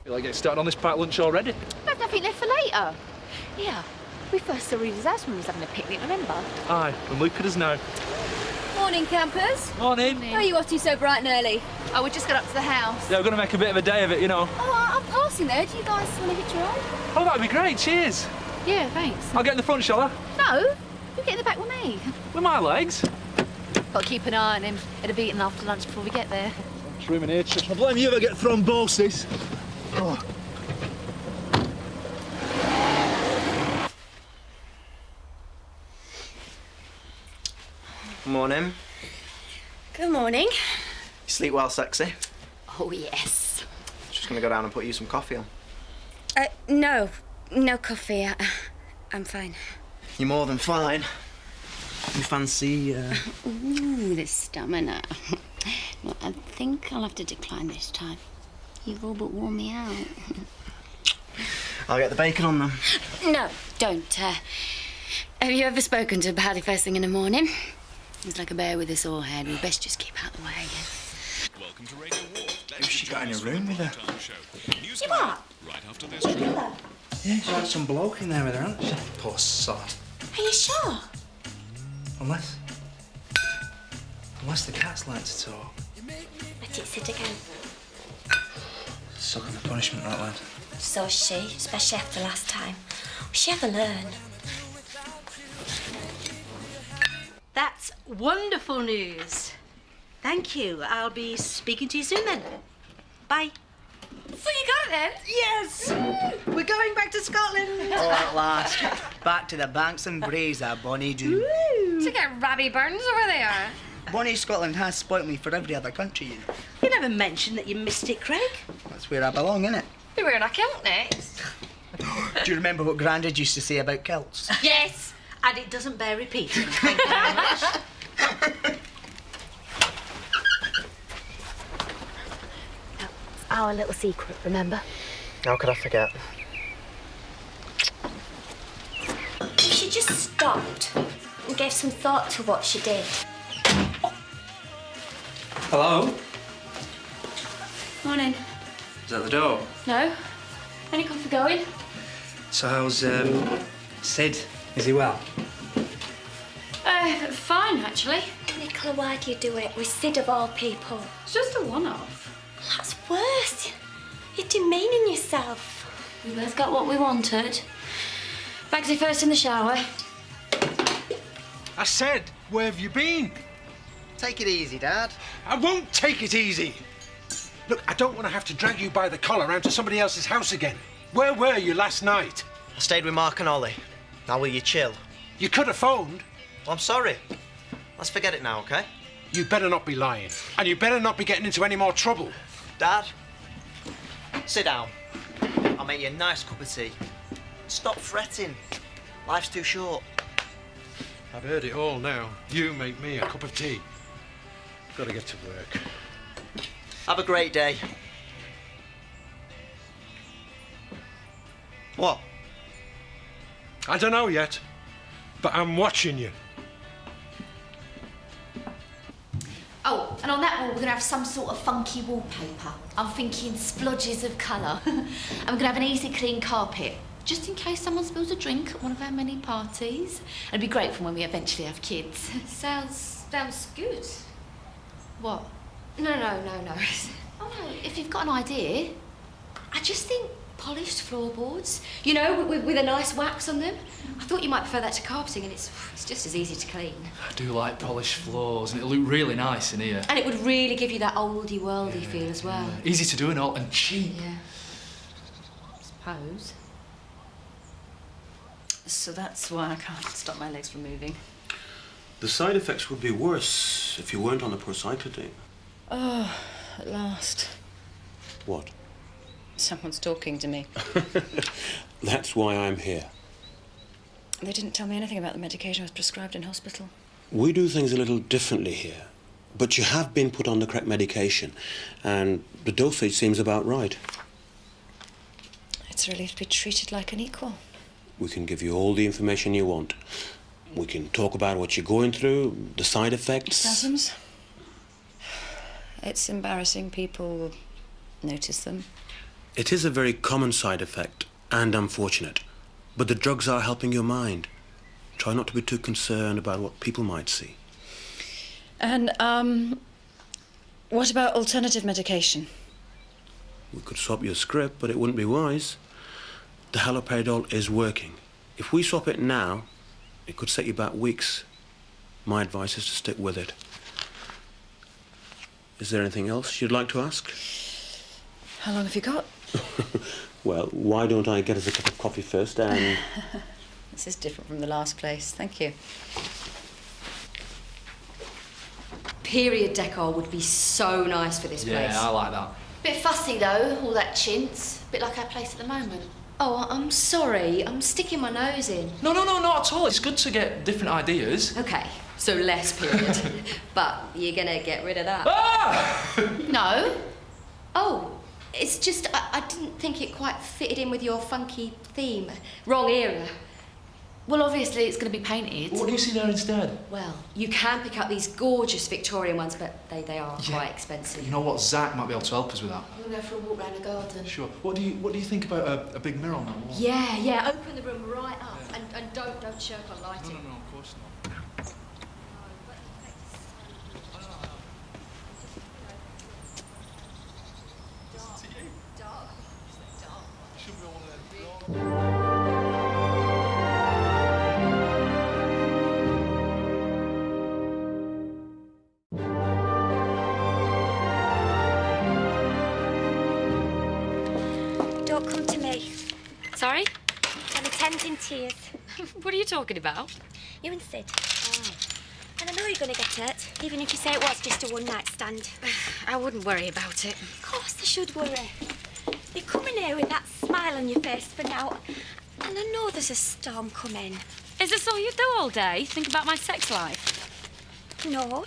Feel like getting started on this packed lunch already. I have nothing left for later. Yeah, we first saw Reeda's house when we was having a picnic, remember? Aye, and look at us now. Morning, campers. Morning. Why are you off to so bright and early? Oh, we just got up to the house. Yeah, we're going to make a bit of a day of it, you know. Oh, I'm passing there. Do you guys want to hitch a ride? Oh, that'd be great. Cheers. Yeah, thanks. I'll get in the front, shall I? No, you get in the back with me. With my legs. Got to keep an eye on him. It'll be eaten after lunch before we get there. It's rumination. I blame you if I get thrombosis. Oh. Morning. Good morning. You sleep well, sexy? Oh, yes. Just gonna go down and put you some coffee on. No. No coffee. I'm fine. You're more than fine. You fancy, Ooh, the stamina. No, I think I'll have to decline this time. You've all but worn me out. I'll get the bacon on them. No, don't. Have you ever spoken to Paddy first thing in the morning? He's like a bear with a sore head. We best just keep out the way. Welcome to Radio Wharf. Who's she got in her room with her? You what? Right after this trip. Yeah, she's got some bloke in there with her, hasn't she? Poor sod. Are you sure? Unless the cats like to talk. Let it sit again. Sucking the punishment, that lad. So is she, especially after last time. Will she ever learn? That's wonderful news. Thank you. I'll be speaking to you soon then. Bye. So you got it then? Yes! We're going back to Scotland. Oh, at last. Back to the banks and braes of Bonnie Doon. To get Robbie Burns over there. Bonnie Scotland has spoilt me for every other country, you know. You never mentioned that you missed it, Craig. That's where I belong, innit? Be wearing a kilt next. Do you remember what Grandad used to say about kilts? Yes. And it doesn't bear repeating. Thank you very much. Our little secret, remember? How could I forget? If she just stopped and gave some thought to what she did. Hello? Morning. Is that the door? No? Any coffee going? So how's, Sid? Is he well? Fine, actually. Nicola, why do you do it with Sid of all people? It's just a one-off. That's worse. You're demeaning yourself. We both got what we wanted. Bagsy first in the shower. I said, where have you been? Take it easy, Dad. I won't take it easy. Look, I don't want to have to drag you by the collar round to somebody else's house again. Where were you last night? I stayed with Mark and Ollie. Now will you chill? You could have phoned. Well, I'm sorry. Let's forget it now, okay? You better not be lying. And you better not be getting into any more trouble. Dad, sit down. I'll make you a nice cup of tea. Stop fretting. Life's too short. I've heard it all now. You make me a cup of tea. Got to get to work. Have a great day. What? I don't know yet, but I'm watching you. Oh, and on that wall, we're going to have some sort of funky wallpaper. I'm thinking splodges of colour. And we're going to have an easy, clean carpet, just in case someone spills a drink at one of our many parties. It'd be great for when we eventually have kids. Sounds good. What? No. Oh, no, if you've got an idea. I just think polished floorboards, you know, with a nice wax on them. I thought you might prefer that to carpeting, and it's just as easy to clean. I do like polished floors, and it'll look really nice in here. And it would really give you that oldie-worldy feel as well. Yeah. Easy to do and all, and cheap. Yeah. I suppose. So that's why I can't stop my legs from moving. The side effects would be worse if you weren't on the procyclidine. Oh, at last. What? Someone's talking to me. That's why I'm here. They didn't tell me anything about the medication I was prescribed in hospital. We do things a little differently here. But you have been put on the correct medication, and the dosage seems about right. It's a relief to be treated like an equal. We can give you all the information you want. We can talk about what you're going through, the side effects. Spasms? It's embarrassing. People notice them. It is a very common side effect and unfortunate, but the drugs are helping your mind. Try not to be too concerned about what people might see. And, what about alternative medication? We could swap your script, but it wouldn't be wise. The haloperidol is working. If we swap it now, it could set you back weeks. My advice is to stick with it. Is there anything else you'd like to ask? How long have you got? Well, why don't I get us a cup of coffee first and... This is different from the last place. Thank you. Period decor would be so nice for this place. Yeah, I like that. Bit fussy though, all that chintz. Bit like our place at the moment. Oh, I'm sorry. I'm sticking my nose in. No, not at all. It's good to get different ideas. Okay, so less period. But you're gonna get rid of that. Ah! No. Oh, it's just I didn't think it quite fitted in with your funky theme. Wrong era. Well, obviously it's going to be painted. What do you see there instead? Well, you can pick up these gorgeous Victorian ones, but they are quite expensive. You know what? Zach might be able to help us with that. We'll go for a walk around the garden. Sure. What do you think about a big mirror on that wall? Yeah. Open the room right up and don't chirp on lighting. No, of course not. Don't come to me. Sorry? I'm attending tears. What are you talking about? You and Sid. And I know you're going to get hurt, even if you say it was just a one-night stand. I wouldn't worry about it. Of course I should worry. You're coming here with that smile on your face for now, and I know there's a storm coming. Is this all you do all day? Think about my sex life? No, I'm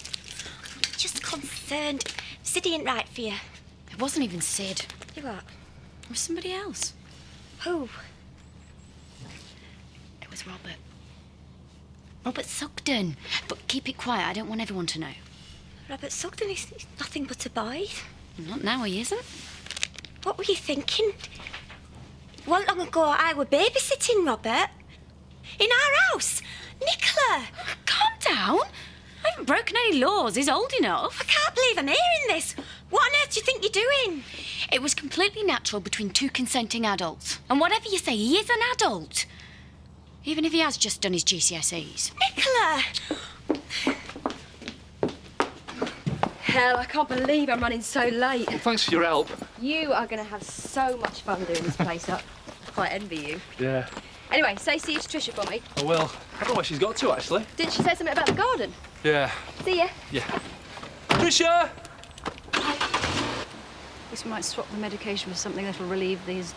just concerned. Sid ain't right for you. It wasn't even Sid. You what? It was somebody else. Who? It was Robert. Robert Sugden. But keep it quiet. I don't want everyone to know. Robert Sugden is nothing but a boy. Not now, he isn't. What were you thinking? Not long ago, I were babysitting Robert. In our house. Nicola! Calm down. I haven't broken any laws. He's old enough. I can't believe I'm hearing this. What on earth do you think you're doing? It was completely natural between two consenting adults. And whatever you say, he is an adult. Even if he has just done his GCSEs. Nicola! Hell, I can't believe I'm running so late. Well, thanks for your help. You are going to have so much fun doing this place up. I quite envy you. Yeah. Anyway, say see you to Tricia for me. I will. I don't know where she's got to, actually. Didn't she say something about the garden? Yeah. See ya. Yeah. Tricia! At least we might swap the medication for something that'll relieve these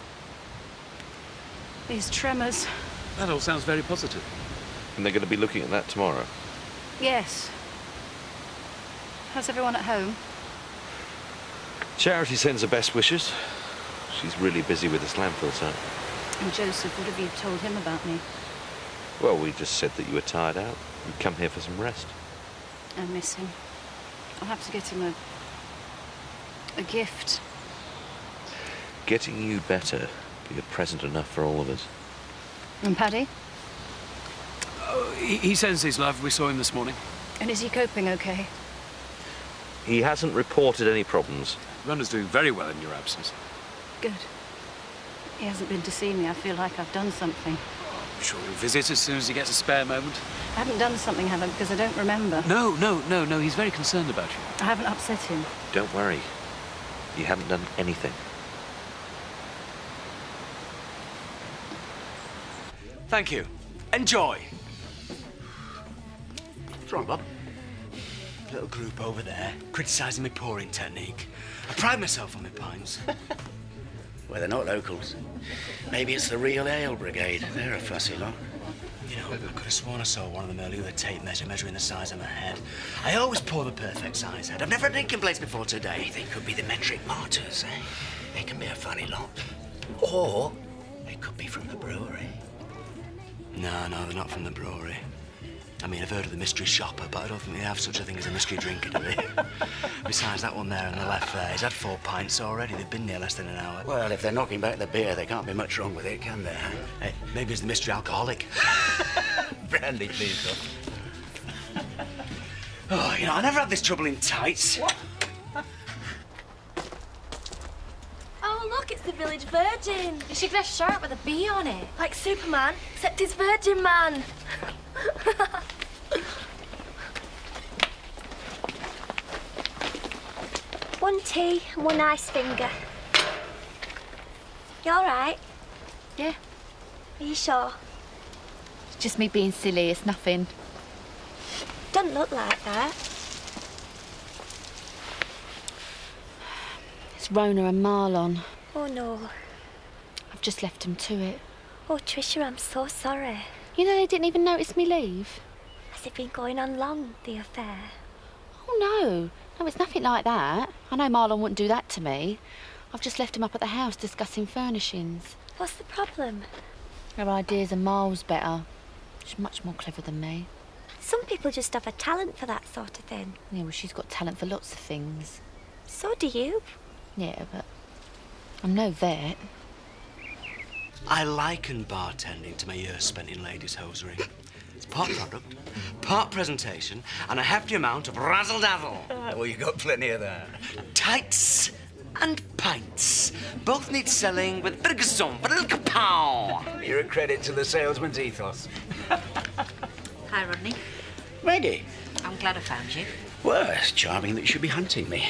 tremors. That all sounds very positive. And they're going to be looking at that tomorrow? Yes. How's everyone at home? Charity sends her best wishes. She's really busy with this landfill site. And Joseph, what have you told him about me? Well, we just said that you were tired out. You'd come here for some rest. I miss him. I'll have to get him a gift. Getting you better be a present enough for all of us. And Paddy? Oh, he sends his love. We saw him this morning. And is he coping okay? He hasn't reported any problems. Runner's doing very well in your absence. Good. He hasn't been to see me. I feel like I've done something. I'm sure he'll visit as soon as he gets a spare moment. I haven't done something, have I? Because I don't remember. No. He's very concerned about you. I haven't upset him. Don't worry. You haven't done anything. Thank you. Enjoy. What's wrong, Bob? Little group over there criticising my pouring technique. I pride myself on my pints. Well, they're not locals. Maybe it's the real ale brigade. They're a fussy lot. You know, I could have sworn I saw one of them earlier with a tape measure measuring the size of my head. I always pour the perfect size head. I've never had drinking place before today. They could be the metric martyrs, eh? They can be a funny lot. Or they could be from the brewery. No, they're not from the brewery. I mean, I've heard of the mystery shopper, but I don't think they have such a thing as a mystery drinker, do they? Besides, that one there on the left there, he's had 4 pints already. They've been there less than an hour. Well, if they're knocking back the beer, there can't be much wrong with it, can there? Hey, maybe it's the mystery alcoholic. Brandy, please, though. Oh, you know, I never had this trouble in tights. What? Oh, look, it's the village virgin. You should get a shirt with a bee on it. Like Superman, except he's Virgin Man. One tea and one ice finger. You all right? Yeah. Are you sure? It's just me being silly, it's nothing. Don't look like that. It's Rona and Marlon. Oh, no. I've just left them to it. Oh, Tricia, I'm so sorry. You know, they didn't even notice me leave. Has it been going on long, the affair? Oh, no. No, it's nothing like that. I know Marlon wouldn't do that to me. I've just left him up at the house discussing furnishings. What's the problem? Her ideas are miles better. She's much more clever than me. Some people just have a talent for that sort of thing. Yeah, well, she's got talent for lots of things. So do you. Yeah, but I'm no vet. I liken bartending to my years spent in ladies' hosiery. It's part product, part presentation, and a hefty amount of razzle-dazzle. Well, you got plenty of that. Tights and pints both need selling with a bit of gazon, but a little kapow. You're a credit to the salesman's ethos. Hi, Rodney. Maggie. I'm glad I found you. Well, it's charming that you should be hunting me.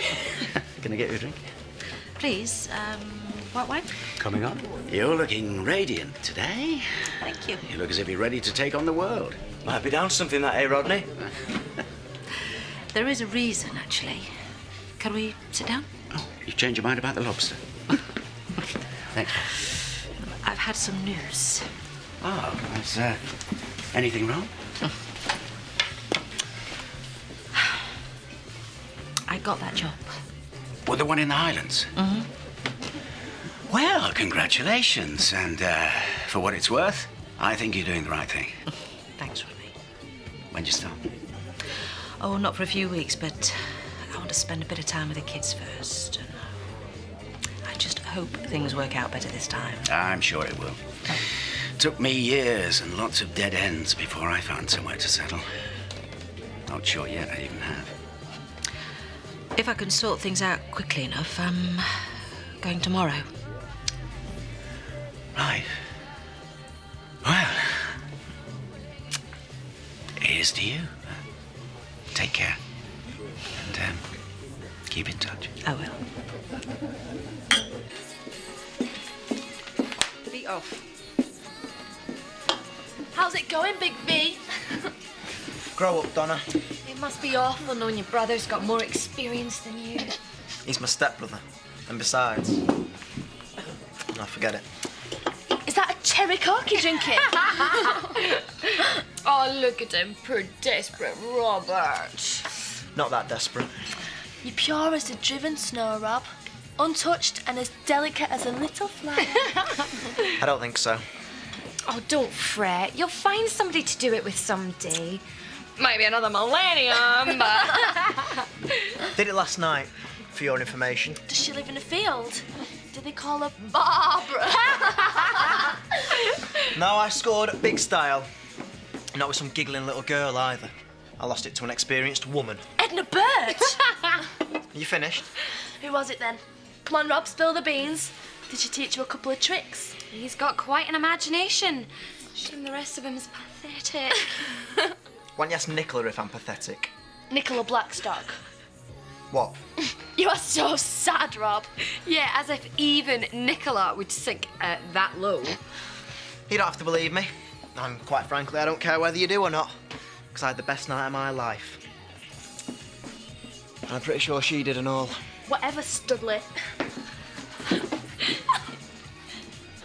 Can I get you a drink? Please, white wine? Coming on. You're looking radiant today. Thank you. You look as if you're ready to take on the world. Might be down to something that, eh, Rodney? There is a reason, actually. Can we sit down? Oh, you've changed your mind about the lobster. Thanks. I've had some news. Oh, is anything wrong? I got that job. Well, the one in the Highlands? Mm-hmm. Well, congratulations. And for what it's worth, I think you're doing the right thing. Thanks, Rodney. When'd you start? Oh, not for a few weeks, but I want to spend a bit of time with the kids first. And I just hope things work out better this time. I'm sure it will. Took me years and lots of dead ends before I found somewhere to settle. Not sure yet I even have. If I can sort things out quickly enough, I'm going tomorrow. Right. Well, here's to you. Take care. And keep in touch. I will. Feet off. How's it going, Big V? Grow up, Donna. It must be awful knowing your brother's got more experience than you. He's my stepbrother. And besides... No, forget it. Is that a cherry coke you're drinking? Oh, look at him, poor desperate Robert. Not that desperate. You're pure as the driven snow, Rob. Untouched and as delicate as a little flower. I don't think so. Oh, don't fret. You'll find somebody to do it with someday. Maybe another millennium, but... Did it last night, for your information. Does she live in a field? Do they call her Barbara? No, I scored big style. Not with some giggling little girl either. I lost it to an experienced woman. Edna Burt? Are you finished? Who was it then? Come on, Rob, spill the beans. Did she teach you a couple of tricks? He's got quite an imagination. And the rest of him is pathetic. Why don't you ask Nicola if I'm pathetic? Nicola Blackstock. What? You are so sad, Rob. Yeah, as if even Nicola would sink that low. You don't have to believe me. And quite frankly, I don't care whether you do or not. Because I had the best night of my life. And I'm pretty sure she did and all. Whatever, Studley.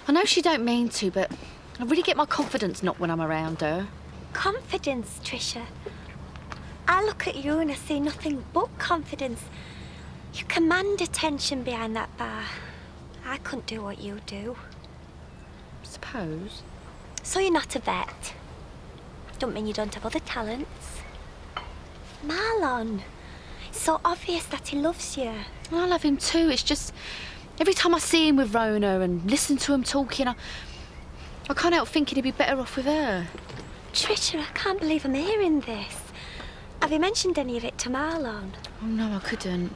I know she don't mean to, but I really get my confidence knocked when I'm around her. Confidence, Tricia. I look at you and I see nothing but confidence. You command attention behind that bar. I couldn't do what you do. Suppose. So you're not a vet? Don't mean you don't have other talents. Marlon, it's so obvious that he loves you. Well, I love him too. It's just every time I see him with Rona and listen to him talking, I can't help thinking he'd be better off with her. Trisha, I can't believe I'm hearing this. Have you mentioned any of it to Marlon? Oh, no, I couldn't.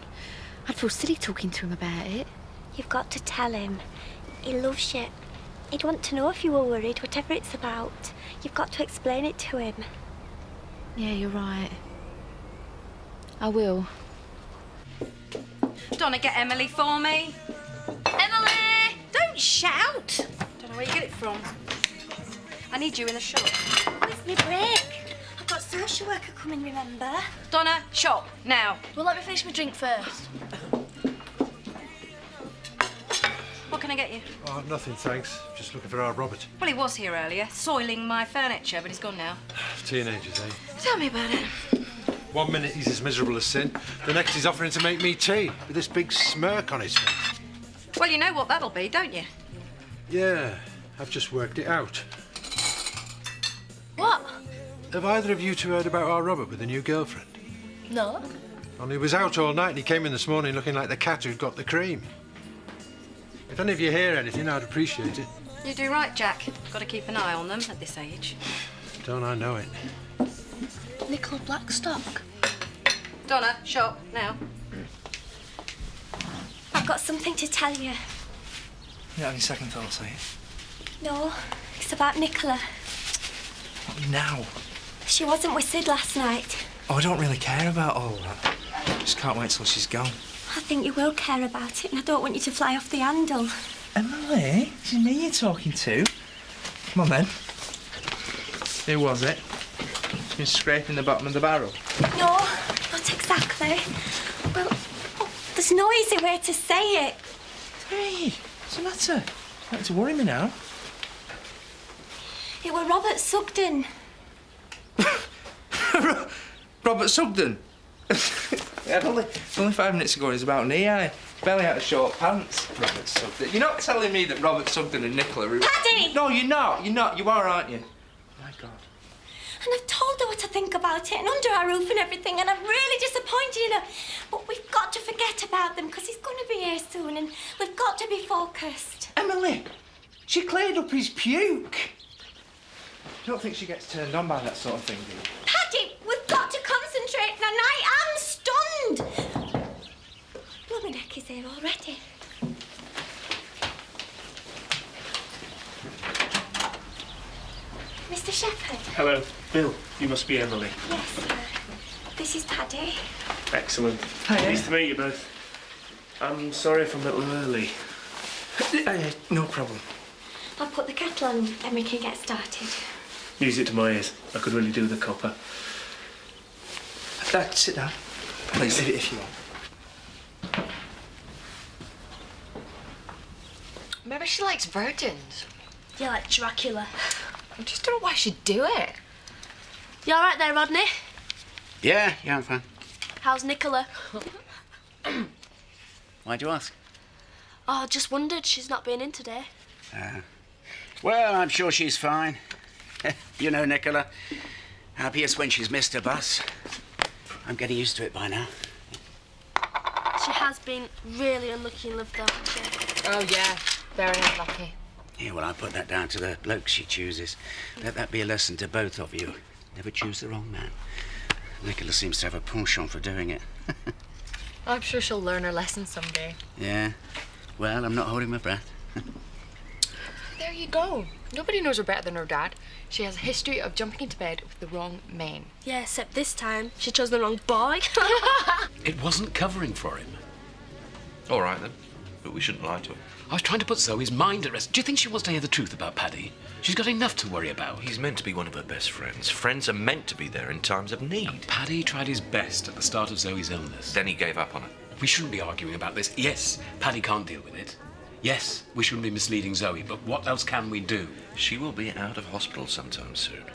I'd feel silly talking to him about it. You've got to tell him. He loves you. He'd want to know if you were worried, whatever it's about. You've got to explain it to him. Yeah, you're right. I will. Donna, get Emily for me. Emily! Don't shout! Don't know where you get it from. I need you in the shop. Where's my break? I've got social worker coming, remember? Donna, shop, now. Well, let me finish my drink first. What can I get you? Oh, nothing, thanks. Just looking for our Robert. Well, he was here earlier, soiling my furniture, but he's gone now. Teenagers, eh? Tell me about it. 1 minute he's as miserable as sin, the next he's offering to make me tea with this big smirk on his face. Well, you know what that'll be, don't you? Yeah, I've just worked it out. What? Have either of you two heard about our Robert with a new girlfriend? No. Well, he was out all night and he came in this morning looking like the cat who'd got the cream. If any of you hear anything, I'd appreciate it. You do right, Jack. Got to keep an eye on them at this age. Don't I know it? Nicola Blackstock. Donna, shop, now. I've got something to tell you. You have any second thoughts, are you? No, it's about Nicola. Not now. She wasn't with Sid last night. Oh, I don't really care about all that. Just can't wait till she's gone. I think you will care about it, and I don't want you to fly off the handle. Emily, it's me you're talking to. Come on then. Who was it? She's been scraping the bottom of the barrel. No, not exactly. Well, there's no easy way to say it. Hey, what's the matter? Not to worry me now. It were Robert Sugden. Robert Sugden? only 5 minutes ago he was about knee high. Belly out of short pants. Robert Sugden. You're not telling me that Robert Sugden and Nicola are... Paddy! No, you're not. You're not. You are, aren't you? My God. And I've told her what I think about it, and under our roof and everything, and I'm really disappointed in her. But we've got to forget about them, because he's going to be here soon, and we've got to be focused. Emily, she cleared up his puke. You don't think she gets turned on by that sort of thing, do you? Paddy, we've got to concentrate, and I am stunned. Blooming heck is here already. Mr. Shepherd. Hello, Bill. You must be Emily. Yes, sir. This is Paddy. Excellent. Hiya. Nice to meet you both. I'm sorry if I'm a little early. No problem. I'll put the kettle on and we can get started. Music to my ears. I could really do with a cuppa. Sit down. Please, if you want. Maybe she likes virgins. You like Dracula? I just don't know why she'd do it. You all right there, Rodney? Yeah, I'm fine. How's Nicola? Why'd you ask? Oh, I just wondered. She's not been in today. Well, I'm sure she's fine. You know, Nicola, happiest when she's missed a bus. I'm getting used to it by now. She has been really unlucky in love, though, hasn't she? Oh, yeah. Very unlucky. Yeah, well, I put that down to the bloke she chooses. Let that be a lesson to both of you. Never choose the wrong man. Nicola seems to have a penchant for doing it. I'm sure she'll learn her lesson someday. Yeah. Well, I'm not holding my breath. There you go. Nobody knows her better than her dad. She has a history of jumping into bed with the wrong man. Yeah, except this time she chose the wrong boy. It wasn't covering for him. All right, then. But we shouldn't lie to him. I was trying to put Zoe's mind at rest. Do you think she wants to hear the truth about Paddy? She's got enough to worry about. He's meant to be one of her best friends. Friends are meant to be there in times of need. Paddy tried his best at the start of Zoe's illness. Then he gave up on her. We shouldn't be arguing about this. Yes, Paddy can't deal with it. Yes, we shouldn't be misleading Zoe, but what else can we do? She will be out of hospital sometime soon.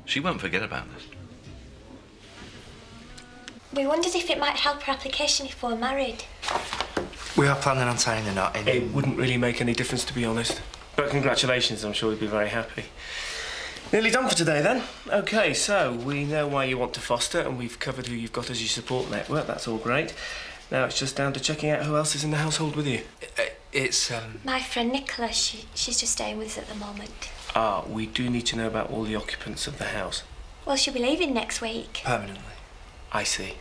She won't forget about this. We wondered if it might help her application if we're married. We are planning on tying the knot in... It wouldn't really make any difference, to be honest. But congratulations, I'm sure you'd be very happy. Nearly done for today, then. OK, so we know why you want to foster, and we've covered who you've got as your support network. That's all great. Now it's just down to checking out who else is in the household with you. It's, My friend Nicola, she's just staying with us at the moment. Ah, we do need to know about all the occupants of the house. Well, she'll be leaving next week. Permanently. I see.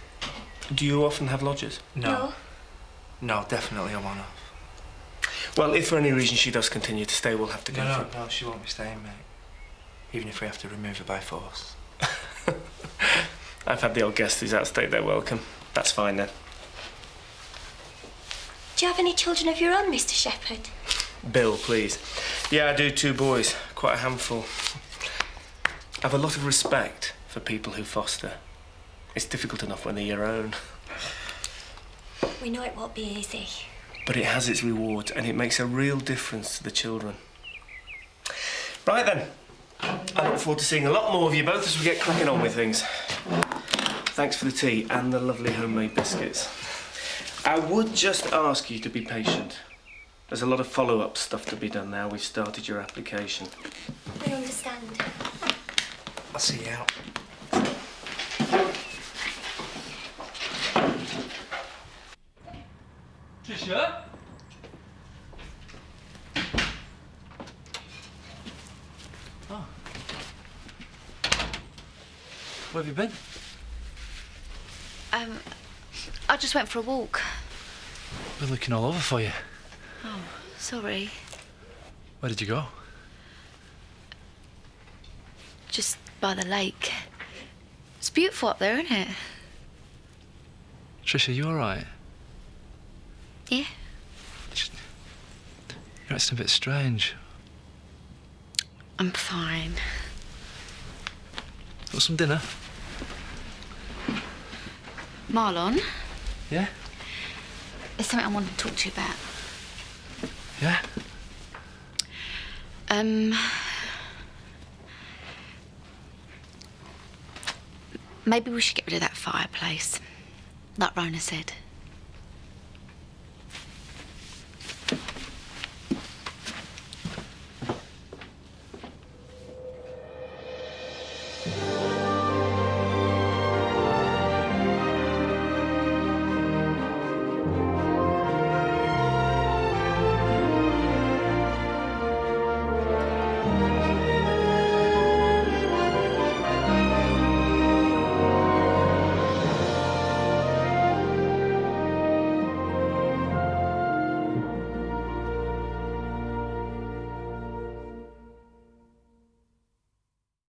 Do you often have lodgers? No. No, definitely a one-off. Well, if for any reason she does continue to stay, we'll have to go through... No, she won't be staying, mate. Even if we have to remove her by force. I've had the old guest who's outstayed their welcome. That's fine, then. Do you have any children of your own, Mr. Shepherd? Bill, please. Yeah, I do, 2 boys. Quite a handful. I have a lot of respect for people who foster. It's difficult enough when they're your own. We know it won't be easy. But it has its rewards, and it makes a real difference to the children. Right then. I look forward to seeing a lot more of you both as we get cracking on with things. Thanks for the tea and the lovely homemade biscuits. I would just ask you to be patient. There's a lot of follow-up stuff to be done now we've started your application. We understand. I'll see you out. Trisha? Oh. Where have you been? I just went for a walk. Been looking all over for you. Oh, sorry. Where did you go? Just by the lake. It's beautiful up there, isn't it? Trisha, you all right? Yeah. You're acting a bit strange. I'm fine. Want some dinner? Marlon? Yeah? There's something I want to talk to you about. Yeah? Maybe we should get rid of that fireplace, like Rona said.